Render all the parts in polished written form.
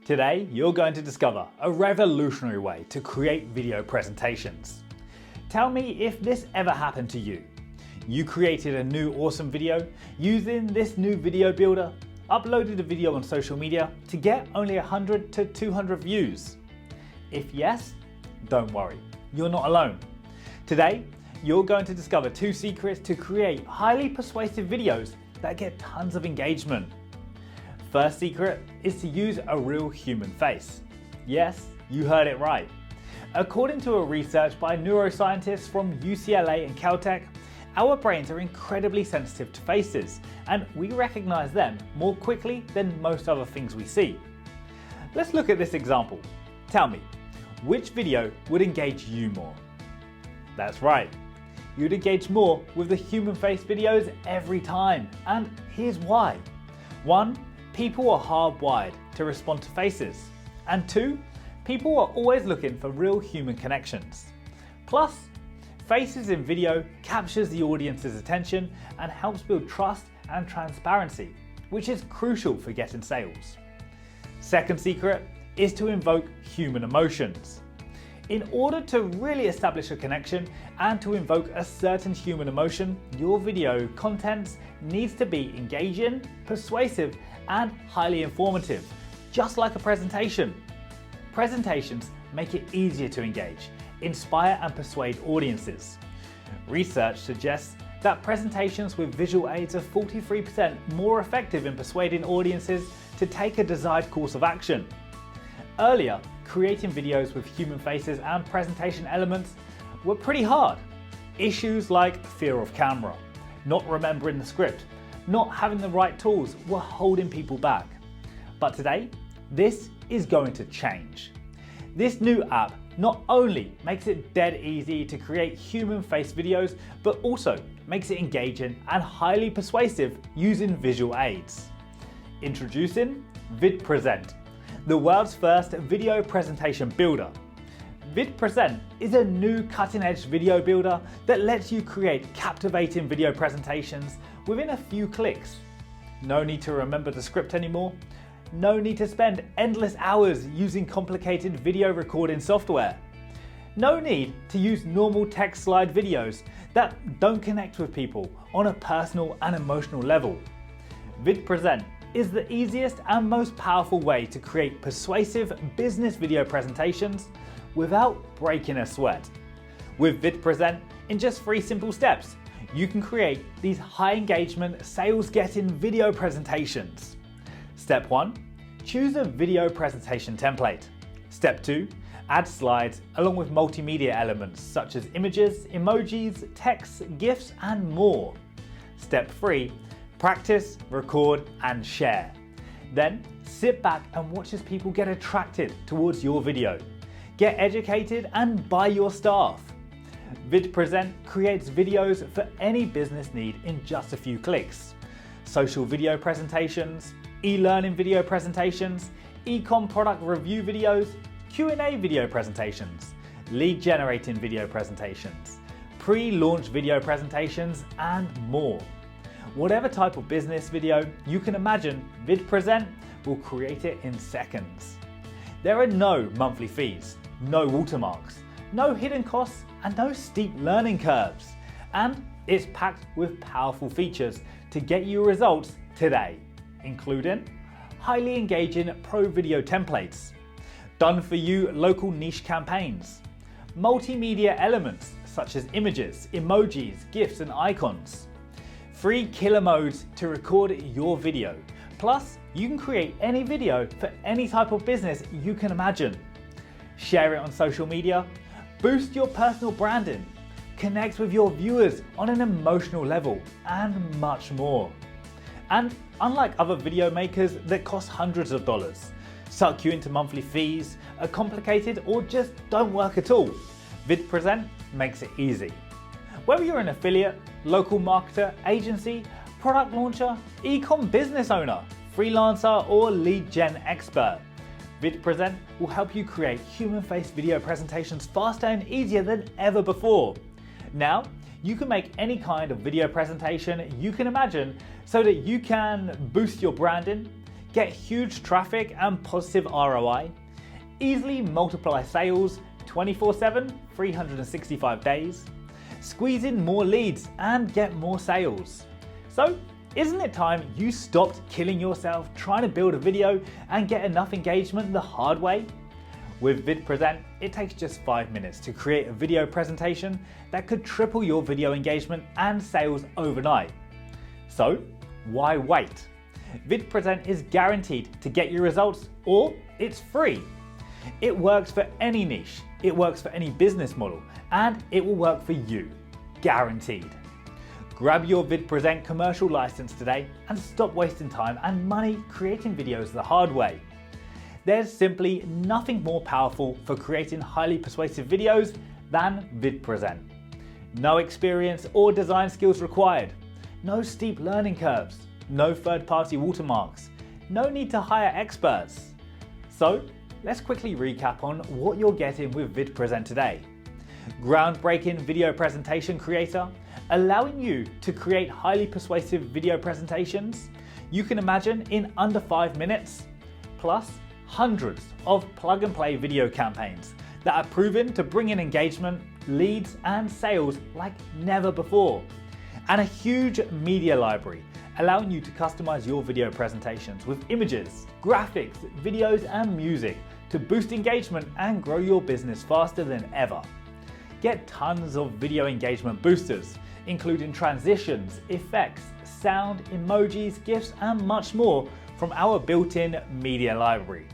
Today, you're going to discover a revolutionary way to create video presentations. Tell me if this ever happened to you. You created a new awesome video using this new video builder, uploaded a video on social media to get only 100 to 200 views. If yes, don't worry, you're not alone. Today, you're going to discover 2 secrets to create highly persuasive videos that get tons of engagement. First secret is to use a real human face. Yes, you heard it right. According to a research by neuroscientists from UCLA and Caltech, our brains are incredibly sensitive to faces, and we recognize them more quickly than most other things we see. Let's look at this example. Tell me, which video would engage you more? That's right. You'd engage more with the human face videos every time, and here's why. 1, people are hardwired to respond to faces, and 2, people are always looking for real human connections. Plus, faces in video captures the audience's attention and helps build trust and transparency, which is crucial for getting sales. Second secret is to invoke human emotions. In order to really establish a connection and to invoke a certain human emotion, your video content needs to be engaging, persuasive, and highly informative, just like a presentation. Presentations make it easier to engage, inspire, and persuade audiences. Research suggests that presentations with visual aids are 43% more effective in persuading audiences to take a desired course of action. Earlier, creating videos with human faces and presentation elements were pretty hard. Issues like fear of camera, not remembering the script, not having the right tools were holding people back. But today, this is going to change. This new app not only makes it dead easy to create human face videos, but also makes it engaging and highly persuasive using visual aids. Introducing VidPresent, the world's first video presentation builder. VidPresent is a new cutting-edge video builder that lets you create captivating video presentations within a few clicks. No need to remember the script anymore. No need to spend endless hours using complicated video recording software. No need to use normal text slide videos that don't connect with people on a personal and emotional level. VidPresent is the easiest and most powerful way to create persuasive business video presentations without breaking a sweat. With VidPresent, in just 3 simple steps, you can create these high engagement, sales-getting video presentations. Step 1, choose a video presentation template. Step 2, add slides along with multimedia elements such as images, emojis, text, GIFs, and more. Step 3, practice, record, and share. Then sit back and watch as people get attracted towards your video. Get educated and buy your stuff. VidPresent creates videos for any business need in just a few clicks. Social video presentations, e-learning video presentations, e-com product review videos, Q&A video presentations, lead generating video presentations, pre-launch video presentations, and more. Whatever type of business video you can imagine, VidPresent will create it in seconds. There are no monthly fees, no watermarks, no hidden costs, and no steep learning curves. And it's packed with powerful features to get you results today, including highly engaging pro video templates, done for you local niche campaigns, multimedia elements such as images, emojis, GIFs, and icons, free killer modes to record your video. Plus, you can create any video for any type of business you can imagine. Share it on social media, boost your personal branding, connect with your viewers on an emotional level, and much more. And unlike other video makers that cost hundreds of dollars, suck you into monthly fees, are complicated, or just don't work at all, VidPresent makes it easy. Whether you're an affiliate, local marketer, agency, product launcher, e-com business owner, freelancer, or lead gen expert, VidPresent will help you create human-face video presentations faster and easier than ever before. Now, you can make any kind of video presentation you can imagine so that you can boost your branding, get huge traffic and positive ROI, easily multiply sales 24/7, 365 days, squeeze in more leads and get more sales. So, isn't it time you stopped killing yourself trying to build a video and get enough engagement the hard way? With VidPresent, it takes just 5 minutes to create a video presentation that could triple your video engagement and sales overnight. So, why wait? VidPresent is guaranteed to get you results, or it's free. It works for any niche, it works for any business model, and it will work for you, guaranteed. Grab your VidPresent commercial license today and stop wasting time and money creating videos the hard way. There's simply nothing more powerful for creating highly persuasive videos than VidPresent. No experience or design skills required, no steep learning curves, no third-party watermarks, no need to hire experts. So, let's quickly recap on what you're getting with VidPresent today. Groundbreaking video presentation creator, allowing you to create highly persuasive video presentations you can imagine in under 5 minutes, plus hundreds of plug-and-play video campaigns that are proven to bring in engagement, leads and sales like never before, and a huge media library allowing you to customize your video presentations with images, graphics, videos and music to boost engagement and grow your business faster than ever. Get tons of video engagement boosters, including transitions, effects, sound, emojis, GIFs, and much more from our built-in media library.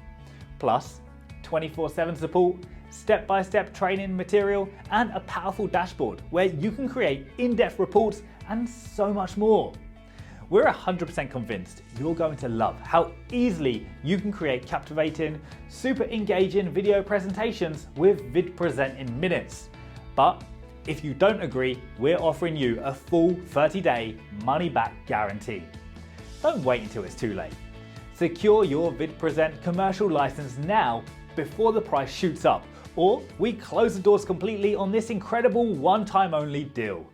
Plus, 24/7 support, step-by-step training material, and a powerful dashboard where you can create in-depth reports and so much more. We're 100% convinced you're going to love how easily you can create captivating, super engaging video presentations with VidPresent in minutes. But if you don't agree, we're offering you a full 30-day money-back guarantee. Don't wait until it's too late. Secure your VidPresent commercial license now before the price shoots up, or we close the doors completely on this incredible one-time only deal.